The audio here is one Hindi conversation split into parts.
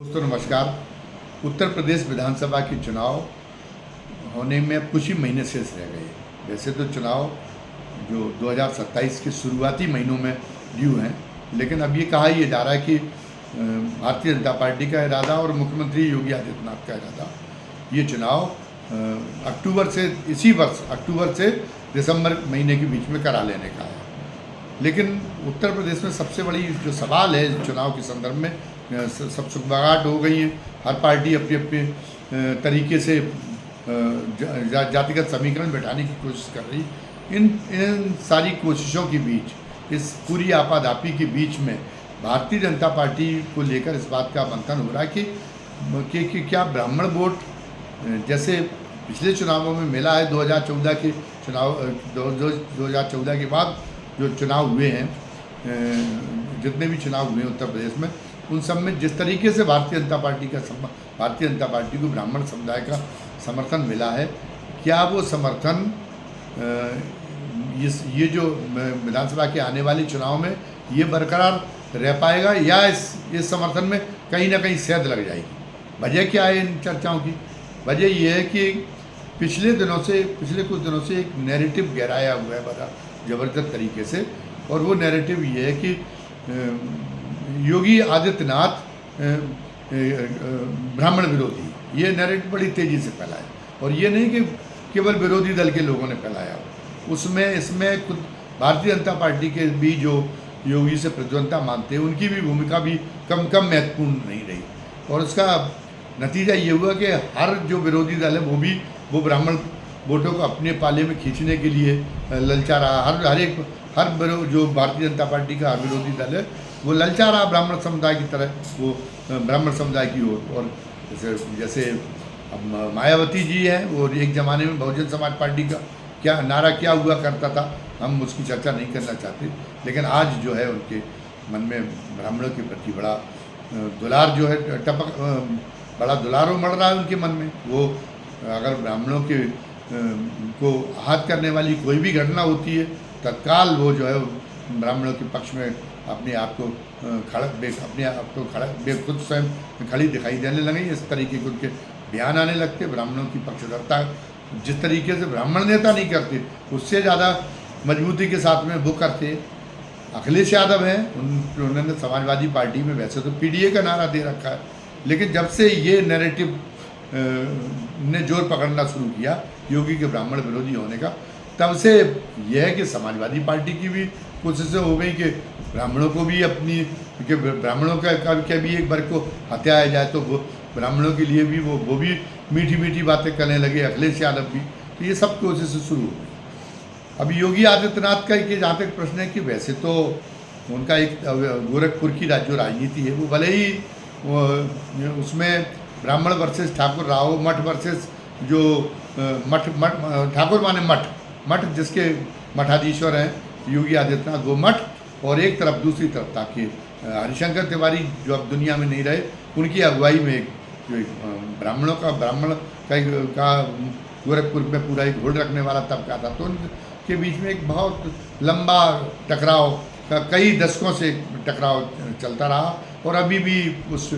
दोस्तों नमस्कार। उत्तर प्रदेश विधानसभा के चुनाव होने में अब कुछ ही महीने शेष रह गए। वैसे तो चुनाव जो 2027 के शुरुआती महीनों में ड्यू हैं, लेकिन अब ये कहा ही जा रहा है कि भारतीय जनता पार्टी का इरादा और मुख्यमंत्री योगी आदित्यनाथ का इरादा ये चुनाव अक्टूबर से, इसी वर्ष अक्टूबर से दिसंबर महीने के बीच में करा लेने का है। लेकिन उत्तर प्रदेश में सबसे बड़ी जो सवाल है चुनाव के संदर्भ में, सब सुगबगाहट हो गई है। हर पार्टी अपने अपने तरीके से जातिगत समीकरण बैठाने की कोशिश कर रही। इन सारी कोशिशों के बीच, इस पूरी आपाधापी के बीच में भारतीय जनता पार्टी को लेकर इस बात का मंथन हो रहा है कि क्या ब्राह्मण वोट जैसे पिछले चुनावों में मिला है, 2014 के चुनाव 2014 के बाद जो चुनाव हुए हैं, जितने भी चुनाव हुए उत्तर प्रदेश में, उन सब में जिस तरीके से भारतीय जनता पार्टी को ब्राह्मण समुदाय का समर्थन मिला है, क्या वो समर्थन ये जो विधानसभा के आने वाले चुनाव में ये बरकरार रह पाएगा या इस समर्थन में कहीं ना कहीं सेध लग जाएगी। वजह क्या है इन चर्चाओं की? वजह ये है कि पिछले कुछ दिनों से एक नैरेटिव गहराया हुआ है बड़ा ज़बरदस्त तरीके से, और वो नैरेटिव ये है कि योगी आदित्यनाथ ब्राह्मण विरोधी, ये नैरेटिव बड़ी तेज़ी से फैला है। और ये नहीं कि केवल विरोधी दल के लोगों ने फैलाया हो, इसमें खुद भारतीय जनता पार्टी के भी जो योगी से प्रतिद्वंद्विता मानते हैं, उनकी भी भूमिका भी कम महत्वपूर्ण नहीं रही। और उसका नतीजा ये हुआ कि हर जो विरोधी दल है वो ब्राह्मण वोटों को अपने पाले में खींचने के लिए ललचा रहा। हर जो भारतीय जनता पार्टी का हर विरोधी दल है वो ललचा रहा ब्राह्मण समुदाय की तरह, वो ब्राह्मण समुदाय की ओर। और जैसे अब मायावती जी हैं, वो एक ज़माने में बहुजन समाज पार्टी का क्या नारा क्या हुआ करता था, हम उसकी चर्चा नहीं करना चाहते, लेकिन आज जो है उनके मन में ब्राह्मणों के प्रति बड़ा दुलार जो है बड़ा दुलार उमड़ रहा है उनके मन में। वो अगर ब्राह्मणों के को आहत करने वाली कोई भी घटना होती है, तत्काल वो जो है ब्राह्मणों के पक्ष में अपने आप को खुद स्वयं खड़ी दिखाई देने लगे। इस तरीके के उनके बयान आने लगते। ब्राह्मणों की पक्षधरता जिस तरीके से ब्राह्मण नेता नहीं करते, उससे ज़्यादा मजबूती के साथ में वो करते अखिलेश यादव हैं। उन्होंने समाजवादी पार्टी में वैसे तो पीडीए का नारा दे रखा है, लेकिन जब से ये नैरेटिव ने जोर पकड़ना शुरू किया योगी के ब्राह्मण विरोधी होने का, तब से यह है कि समाजवादी पार्टी की भी कोशिशें हो गई कि ब्राह्मणों को भी ब्राह्मणों का भी एक वर्ग को हत्याया जाए, तो वो ब्राह्मणों के लिए भी वो भी मीठी बातें करने लगे, अखिलेश यादव भी। तो ये सब कोशिशें शुरू हो गई। अब योगी आदित्यनाथ का कि जहाँ तक प्रश्न है कि वैसे तो उनका एक गोरखपुर की जो राजनीति है, वो भले ही उसमें ब्राह्मण वर्सेस ठाकुर राव, मठ वर्सेस जो ठाकुर माने मठ जिसके मठाधीश्वर हैं योगी आदित्यनाथ, वो मठ, और एक तरफ दूसरी तरफ ताकि हरिशंकर तिवारी जो अब दुनिया में नहीं रहे, उनकी अगुवाई में जो ब्राह्मण का गोरखपुर में पूरा एक होल्ड रखने वाला तबका था। तो उनके बीच में एक बहुत लंबा टकराव का, कई दशकों से टकराव चलता रहा, और अभी भी उस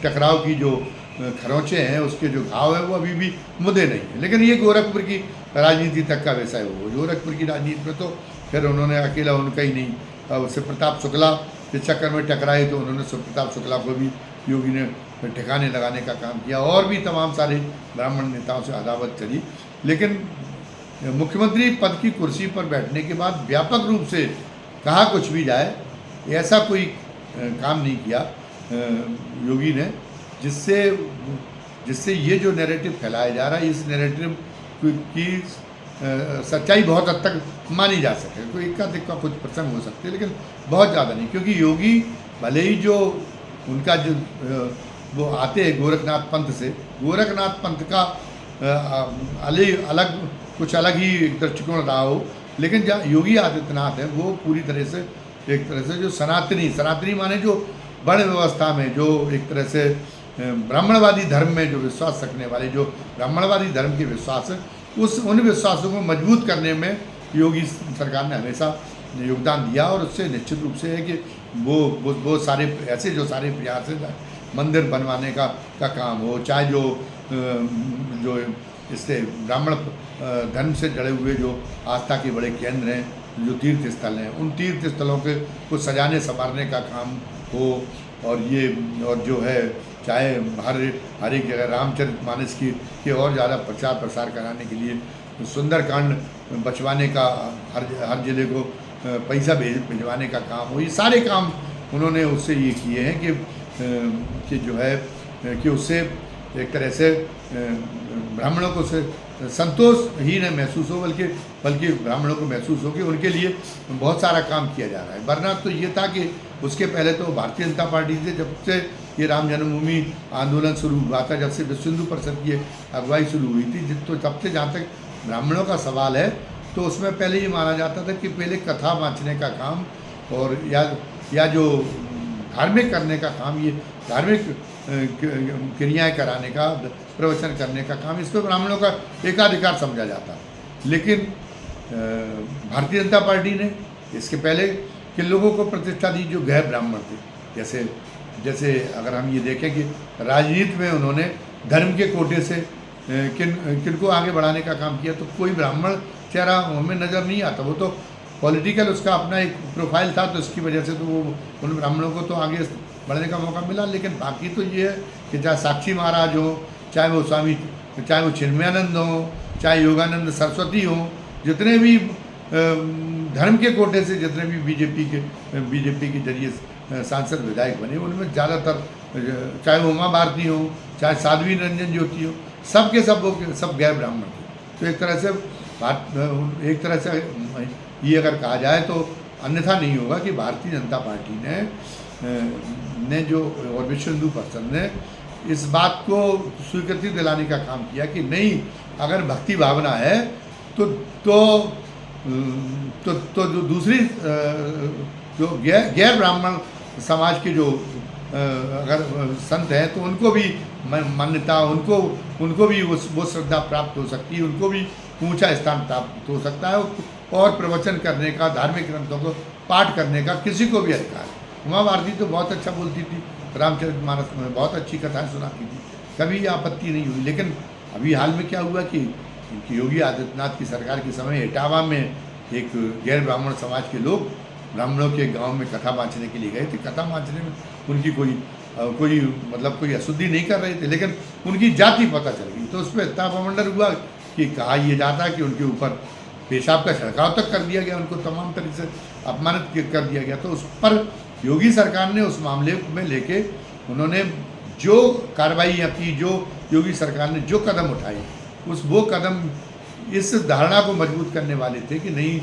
टकराव की जो खरोंचे हैं, उसके जो घाव है, वो अभी भी मुदे नहीं है। लेकिन ये गोरखपुर की राजनीति तक का वैसा है। वो गोरखपुर की राजनीति में तो फिर उन्होंने अकेला उनका ही नहीं, उससे प्रताप शुक्ला के चक्कर में टकराए, तो उन्होंने प्रताप शुक्ला को भी योगी ने ठिकाने लगाने का काम किया, और भी तमाम सारे ब्राह्मण नेताओं से अदावत चली। लेकिन मुख्यमंत्री पद की कुर्सी पर बैठने के बाद व्यापक रूप से कहा कुछ भी जाए, ऐसा कोई काम नहीं किया योगी ने, जिससे ये जो नैरेटिव फैलाया जा रहा है, इस नैरेटिव की सच्चाई बहुत हद तक मानी जा सके। कोई इक्का दिक्का कुछ प्रसंग हो सकते हैं, लेकिन बहुत ज़्यादा नहीं, क्योंकि योगी भले ही जो उनका जो वो आते हैं गोरखनाथ पंथ से, गोरखनाथ पंथ का अलग ही दृष्टिकोण रहा हो, लेकिन जहाँ योगी आदित्यनाथ है, वो पूरी तरह से एक तरह से जो सनातनी माने जो वर्ण व्यवस्था में, जो एक तरह से ब्राह्मणवादी धर्म में जो विश्वास रखने वाले, जो ब्राह्मणवादी धर्म के विश्वास है, उन विश्वासों को मजबूत करने में योगी सरकार ने हमेशा योगदान दिया। और उससे निश्चित रूप से है कि वो सारे ऐसे जो सारे प्रयास हैं मंदिर बनवाने का काम हो, चाहे जो इससे ब्राह्मण धर्म से जुड़े हुए जो आस्था के बड़े केंद्र हैं, जो तीर्थ स्थल हैं, उन तीर्थ स्थलों के को सजाने संवारने का काम हो, और जो है चाहे हर एक जगह रामचरितमानस की और ज़्यादा प्रचार प्रसार कराने के लिए सुंदरकांड बचवाने का, हर जिले को पैसा भिजवाने का काम हो, ये सारे काम उन्होंने उससे ये किए हैं कि जो है कि उससे एक तरह से ब्राह्मणों को से संतोष ही न महसूस हो, बल्कि ब्राह्मणों को महसूस हो कि उनके लिए बहुत सारा काम किया जा रहा है। वरना तो ये था कि उसके पहले तो भारतीय जनता पार्टी से जब से ये राम जन्मभूमि आंदोलन शुरू हुआ था, जब से विश्व हिंदू परिषद की अगुवाई शुरू हुई थी, तो तब से जहाँ तक ब्राह्मणों का सवाल है तो उसमें पहले ये माना जाता था कि पहले कथा वाचने का काम और या जो धार्मिक करने का काम, ये धार्मिक क्रियाएं कराने का, प्रवचन करने का काम, इस पर ब्राह्मणों का एकाधिकार समझा जाता। लेकिन भारतीय जनता पार्टी ने इसके पहले किन लोगों को प्रतिष्ठा दी जो गैर ब्राह्मण थे। जैसे अगर हम ये देखें कि राजनीति में उन्होंने धर्म के कोटे से किनको आगे बढ़ाने का काम किया, तो कोई ब्राह्मण चेहरा हमें नज़र नहीं आता। वो तो पॉलिटिकल उसका अपना एक प्रोफाइल था, तो इसकी वजह से तो वो उन ब्राह्मणों को तो आगे बढ़ने का मौका मिला। लेकिन बाकी तो ये है कि चाहे साक्षी महाराज हो, चाहे वो चिन्मयानंद हो, चाहे योगानंद सरस्वती हो, जितने भी धर्म के कोटे से जितने भी बीजेपी के जरिए सांसद विधायक बने, उनमें ज़्यादातर चाहे वो उमा भारती हो, चाहे साध्वी रंजन ज्योति हो, सब गैर ब्राह्मण थे। तो एक तरह से ये अगर कहा जाए तो अन्यथा नहीं होगा कि भारतीय जनता पार्टी ने जो और विश्व हिंदू परिषद ने इस बात को स्वीकृति दिलाने का काम किया कि नहीं, अगर भक्ति भावना है तो जो दूसरी जो गैर ब्राह्मण समाज के जो अगर संत हैं तो उनको भी मान्यता, उनको भी वो श्रद्धा प्राप्त हो सकती है, उनको भी ऊंचा स्थान प्राप्त हो सकता है, और प्रवचन करने का, धार्मिक ग्रंथों को पाठ करने का किसी को भी अधिकार है। उमा भारती तो बहुत अच्छा बोलती थी, रामचरितमानस में बहुत अच्छी कथाएं सुनाती थी, कभी आपत्ति नहीं हुई। लेकिन अभी हाल में क्या हुआ कि योगी आदित्यनाथ की सरकार के समय इटावा में एक गैर ब्राह्मण समाज के लोग ब्राह्मणों के गांव में कथा बाँचने के लिए गए थे। कथा बाँचने में उनकी कोई अशुद्धि नहीं कर रहे थे, लेकिन उनकी जाति पता चल गई, तो उस पर इतना अपमंडल हुआ कि कहा यह जाता है कि उनके ऊपर पेशाब का छिड़काव तक कर दिया गया, उनको तमाम तरीके से अपमानित कर दिया गया। तो उस पर योगी सरकार ने उस मामले में लेके उन्होंने जो कार्रवाई की, जो योगी सरकार ने जो कदम उठाए, वो कदम इस धारणा को मजबूत करने वाले थे कि नहीं,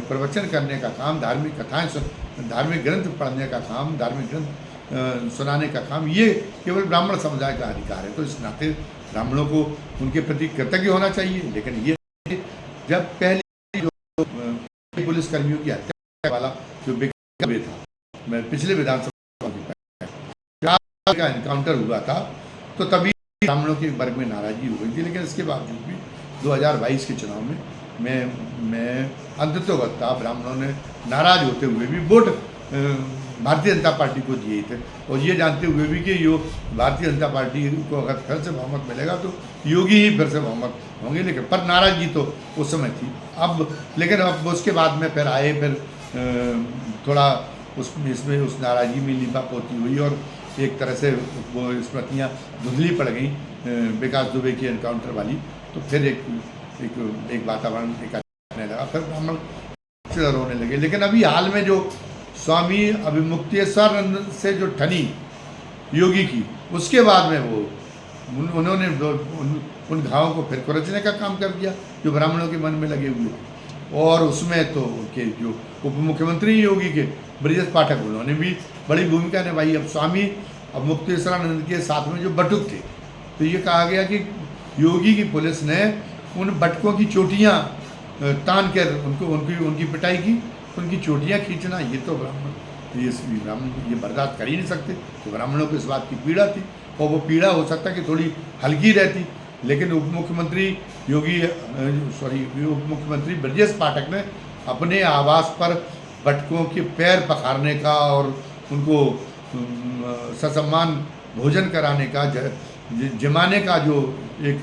प्रवचन करने का काम, धार्मिक कथाएं, धार्मिक ग्रंथ पढ़ने का काम, धार्मिक ग्रंथ सुनाने का काम, ये केवल ब्राह्मण समुदाय का अधिकार है। तो इस नाते ब्राह्मणों को उनके प्रति कृतज्ञ होना चाहिए। लेकिन ये जब पहले जो पुलिस कर्मियों की हत्या वाला जो बेकाबू था, मैं पिछले विधानसभा का एनकाउंटर हुआ था, तो तभी ब्राह्मणों के वर्ग में नाराजगी हो गई थी। लेकिन इसके बावजूद भी 2022 के चुनाव में मैं अंततोगत्ता ब्राह्मणों ने नाराज होते हुए भी वोट भारतीय जनता पार्टी को दिए थे, और ये जानते हुए भी कि यो भारतीय जनता पार्टी को अगर फिर से बहुमत मिलेगा तो योगी ही फिर से बहुमत होंगे। लेकिन पर नाराजगी तो उस समय थी। लेकिन अब उसके बाद में फिर आए, फिर थोड़ा इसमें उस नाराजगी में लीपापोती हुई, और एक तरह से वो स्मृतियाँ धुंधली पड़ गई विकास दुबे की एनकाउंटर वाली। तो फिर एक वातावरण आने लगा, फिर ब्राह्मण रोने लगे। लेकिन अभी हाल में जो स्वामी अभिमुक्तेश्वरानंद से जो ठनी योगी की, उसके बाद में उन्होंने उन घावों को फिर कुचलने का काम कर दिया जो ब्राह्मणों के मन में लगे हुए। और उसमें तो उनके जो उप मुख्यमंत्री योगी के ब्रजेश पाठक, उन्होंने भी बड़ी भूमिका निभाई। अब स्वामी अभिमुक्तेश्वरानंद के साथ में जो बटुक थे, तो ये कहा गया कि योगी की पुलिस ने उन बटकों की चोटियाँ तान कर उनकी पिटाई की, उनकी चोटियाँ खींचना, ये तो ब्राह्मण ये बर्दाश्त कर ही नहीं सकते। तो ब्राह्मणों को इस बात की पीड़ा थी, और वो पीड़ा हो सकता है कि थोड़ी हल्की रहती। लेकिन उप मुख्यमंत्री ब्रजेश पाठक ने अपने आवास पर बटकों के पैर पखारने का और उनको ससम्मान भोजन कराने का, जमाने का जो एक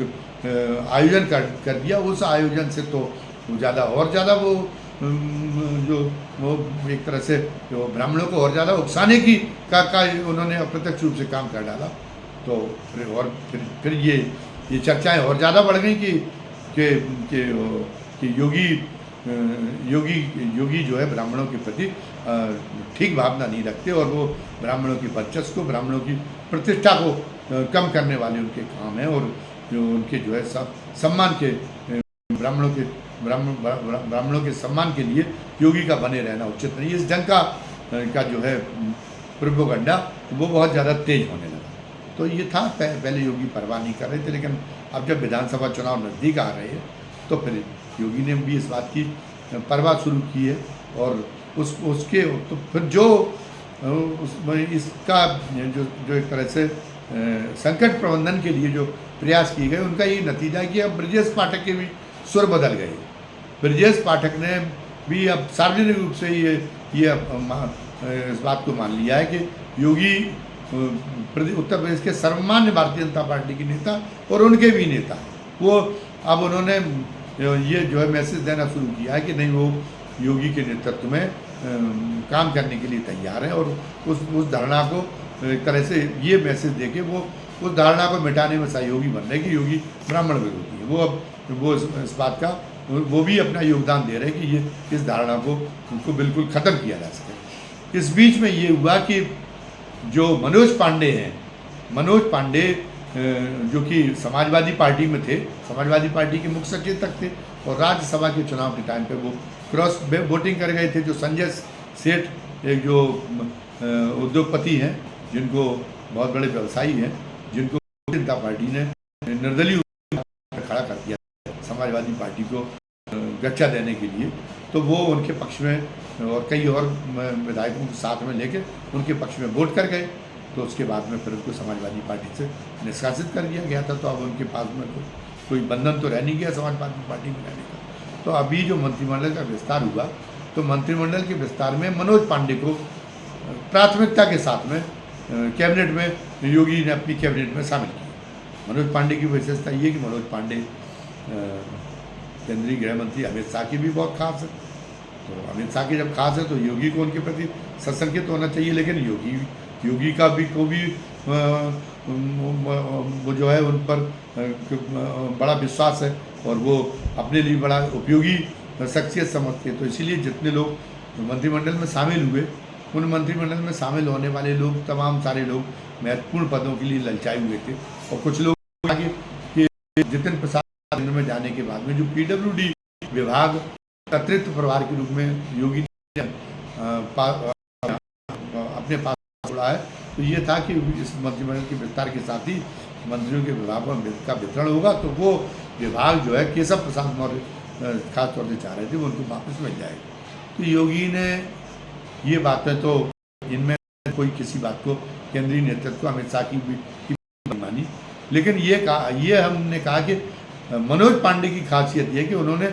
आयोजन कर दिया, उस आयोजन से तो ज़्यादा और ज़्यादा वो जो वो एक तरह से जो ब्राह्मणों को और ज़्यादा उकसाने की का उन्होंने अप्रत्यक्ष रूप से काम कर डाला। तो फिर ये चर्चाएं और ज़्यादा बढ़ गई कि योगी जो है ब्राह्मणों के प्रति ठीक भावना नहीं रखते, और वो ब्राह्मणों की वर्चस्व को, ब्राह्मणों की प्रतिष्ठा को कम करने वाले उनके काम हैं, और जो उनके जो है सम्मान के ब्राह्मणों के सम्मान के लिए योगी का बने रहना उचित नहीं। इस ढंग का जो है प्रोपेगेंडा वो बहुत ज़्यादा तेज होने लगा। तो ये था, पहले योगी परवाह नहीं कर रहे थे, लेकिन अब जब विधानसभा चुनाव नज़दीक आ रहे हैं तो फिर योगी ने भी इस बात की परवाह शुरू की है, और उसके तो फिर जो इसका जो एक तरह से संकट प्रबंधन के लिए जो प्रयास किए गए, उनका ये नतीजा है कि अब ब्रजेश पाठक के भी सुर बदल गए। ब्रजेश पाठक ने भी अब सार्वजनिक रूप से ये इस बात को मान लिया है कि योगी उत्तर प्रदेश के सर्वमान्य भारतीय जनता पार्टी के नेता और उनके भी नेता, वो अब उन्होंने ये जो है मैसेज देना शुरू किया है कि नहीं, वो योगी के नेतृत्व में काम करने के लिए तैयार हैं, और उस धारणा को एक तरह से ये मैसेज देके वो उस धारणा को मिटाने में सहयोगी बन रहे कि योगी ब्राह्मण विरोधी है। वो अब वो इस बात का वो भी अपना योगदान दे रहे हैं कि ये इस धारणा को उनको बिल्कुल ख़त्म किया जा सके। इस बीच में ये हुआ कि जो मनोज पांडे हैं, मनोज पांडे जो कि समाजवादी पार्टी में थे, समाजवादी पार्टी के मुख्य सचेतक थे, और राज्यसभा के चुनाव के टाइम पे वो क्रॉस वोटिंग कर गए थे। जो संजय सेठ एक जो उद्योगपति हैं, जिनको बहुत बड़े व्यवसायी हैं, जिनको जनता पार्टी ने निर्दलीय खड़ा कर दिया समाजवादी पार्टी को गच्चा देने के लिए, तो वो उनके पक्ष में और कई और विधायकों को साथ में लेके उनके पक्ष में वोट कर गए। तो उसके बाद में फिर उनको समाजवादी पार्टी से निष्कासित कर दिया गया था। तो अब उनके पास में कोई बंधन तो रह नहीं गया समाजवादी पार्टी में रहने का। तो अभी जो मंत्रिमंडल का विस्तार हुआ, तो मंत्रिमंडल के विस्तार में मनोज पांडे को प्राथमिकता के साथ में कैबिनेट में योगी ने अपनी कैबिनेट में शामिल किया। मनोज पांडे की विशेषता ये कि मनोज पांडे केंद्रीय गृह मंत्री अमित शाह की भी बहुत खास है। तो अमित शाह की जब खास है तो योगी को उनके प्रति सशंकित होना चाहिए, लेकिन योगी का भी को भी वो जो है उन पर बड़ा विश्वास है, और वो अपने लिए बड़ा उपयोगी शख्सियत समझते हैं। तो इसीलिए जितने लोग मंत्रिमंडल में शामिल हुए, उन मंत्रिमंडल में शामिल होने वाले लोग, तमाम सारे लोग महत्वपूर्ण पदों के लिए ललचाए हुए थे। और कुछ लोग आगे कि जितिन प्रसाद में जाने के बाद में जो PWD विभाग अतिरिक्त प्रभार के रूप में योगी ने अपने पास छोड़ा है, तो ये था कि इस मंत्रिमंडल के विस्तार के साथ ही मंत्रियों के विभागों का वितरण होगा। तो वो विभाग जो है केशव प्रसाद मौर्य खास तौर से चाह रहे थे वो उनको वापस मिल जाएगा। तो योगी ने ये बातें, तो इनमें कोई किसी बात को केंद्रीय नेतृत्व अमित शाह की भी मानी, लेकिन ये हमने कहा कि मनोज पांडे की खासियत ये कि उन्होंने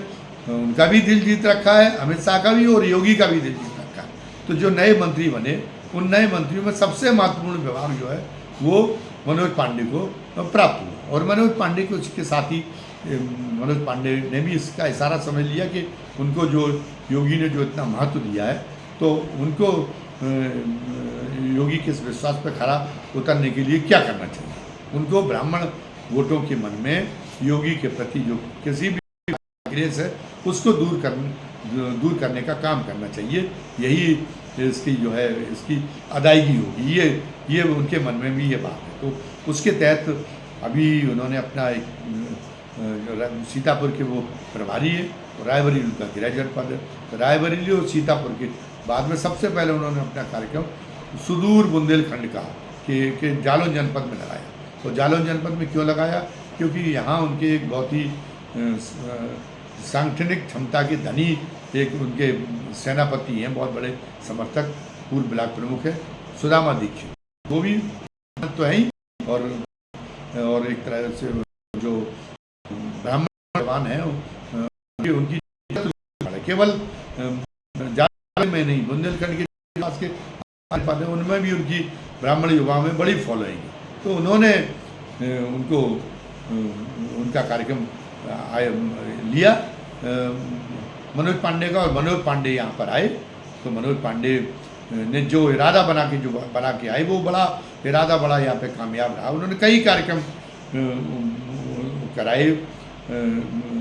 उनका भी दिल जीत रखा है, अमित शाह का भी और योगी का भी दिल जीत रखा है। तो जो नए मंत्री बने, उन नए मंत्रियों में सबसे महत्वपूर्ण विभाग जो है वो मनोज पांडे को प्राप्त हुआ। और मनोज पांडे को उसके साथ ही मनोज पांडे ने भी इसका इशारा समझ लिया कि उनको जो योगी ने जो इतना महत्व दिया है, तो उनको योगी के इस विश्वास पर खरा उतरने के लिए क्या करना चाहिए। उनको ब्राह्मण वोटों के मन में योगी के प्रति जो किसी भी आग्रह है उसको दूर करने का काम करना चाहिए। यही इसकी जो है इसकी अदायगी होगी, ये उनके मन में भी ये बात है। तो उसके तहत अभी उन्होंने अपना एक सीतापुर के वो प्रभारी है, रायबरेली उनका गृह जनपद है। तो रायबरेली और सीतापुर के बाद में सबसे पहले उन्होंने अपना कार्यक्रम सुदूर बुंदेलखंड का कि जालौन जनपद में लगाया। तो जालौन जनपद में क्यों लगाया? क्योंकि यहाँ उनके एक बहुत ही सांगठनिक क्षमता के धनी एक उनके सेनापति हैं, बहुत बड़े समर्थक, पूर्व ब्लॉक प्रमुख है सुदामा दीक्षित, वो भी तो है ही। और एक तरह से जो ब्राह्मण जवान है उनकी केवल जालौन में नहीं, बुंदेलखंड के पास के उनमें भी उनकी ब्राह्मण युवाओं में बड़ी फॉलोइंग है। तो उन्होंने उनको उनका कार्यक्रम लिया मनोज पांडे का, और मनोज पांडे यहाँ पर आए। तो मनोज पांडे ने जो इरादा बना के आए, वो बड़ा इरादा बड़ा यहाँ पे कामयाब रहा। उन्होंने कई कार्यक्रम कराए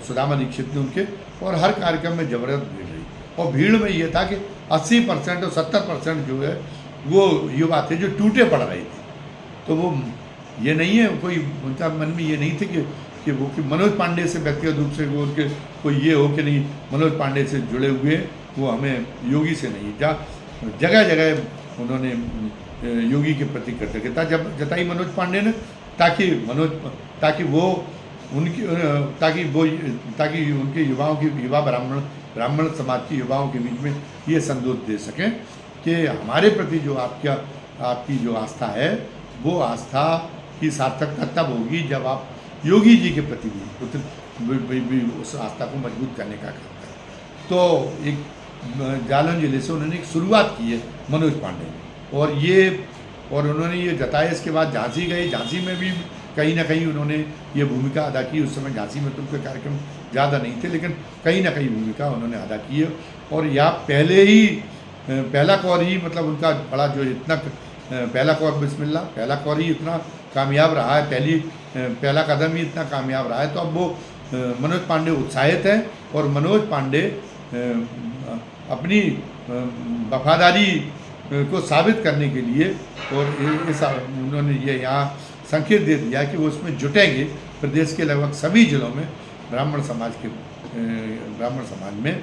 सुदामा दीक्षित ने उनके, और हर कार्यक्रम में ज़बरदस्त भीड़ रही। और भीड़ में ये था कि 80% और 70% जो है वो युवा थे जो टूटे पड़ रहे थे। तो वो ये नहीं है, कोई उनका मन में ये नहीं थे कि वो कि मनोज पांडे से व्यक्तिगत रूप से वो उनके कोई ये हो कि नहीं मनोज पांडे से जुड़े हुए वो हमें योगी से नहीं। जगह जगह उन्होंने योगी के प्रति कृतज्ञता जताई मनोज पांडे ने, ताकि उनके युवाओं की युवा ब्राह्मण समाज के युवाओं के बीच में ये संदेश दे सकें कि हमारे प्रति जो आपकी जो आस्था है, वो आस्था की सार्थकता तब होगी जब आप योगी जी के प्रति भी उस आस्था को मजबूत करने का काम करें। तो एक जालौन जिले से उन्होंने एक शुरुआत की है मनोज पांडे ने, और उन्होंने ये जताया। इसके बाद झांसी गए, झांसी में भी कहीं ना कहीं उन्होंने ये भूमिका अदा की। उस समय झांसी में तो उनके कार्यक्रम ज़्यादा नहीं थे, लेकिन कहीं ना कहीं भूमिका उन्होंने अदा की है। और या पहला कौर ही मतलब उनका बड़ा जो इतना पहला कौर बिस्मिल्लाह पहला कौर ही इतना कामयाब रहा है, पहला कदम ही इतना कामयाब रहा है। तो अब वो मनोज पांडे उत्साहित हैं, और मनोज पांडे अपनी वफादारी को साबित करने के लिए और उन्होंने ये यहाँ संकेत दे दिया कि वो उसमें जुटेंगे। प्रदेश के लगभग सभी जिलों में ब्राह्मण समाज में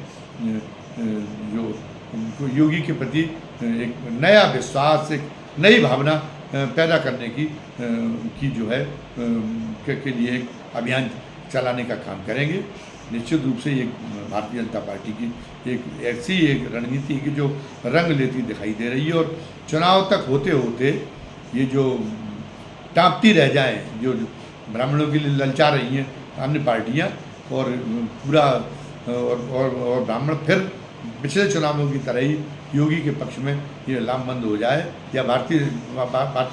जो उनको योगी के प्रति एक नया विश्वास, एक नई भावना पैदा करने की जो है के लिए एक अभियान चलाने का काम करेंगे। निश्चित रूप से एक भारतीय जनता पार्टी की एक ऐसी एक रणनीति की जो रंग लेती दिखाई दे रही है, और चुनाव तक होते होते ये जो टाँपती रह जाएं, जो ब्राह्मणों के लिए ललचा रही हैं अन्य पार्टियां, और पूरा और ब्राह्मण फिर पिछले चुनावों की तरह ही योगी के पक्ष में ये लामबंद हो जाए, या भारतीय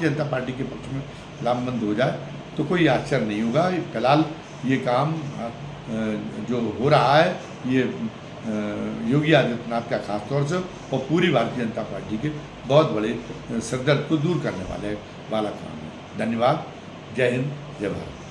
जनता पार्टी के पक्ष में लामबंद हो जाए, तो कोई आश्चर्य नहीं होगा। फिलहाल ये काम जो हो रहा है, ये योगी आदित्यनाथ का खास तौर से और पूरी भारतीय जनता पार्टी के बहुत बड़े सिरदर्द को दूर करने वाला काम है। धन्यवाद। जय हिंद, जय भारत।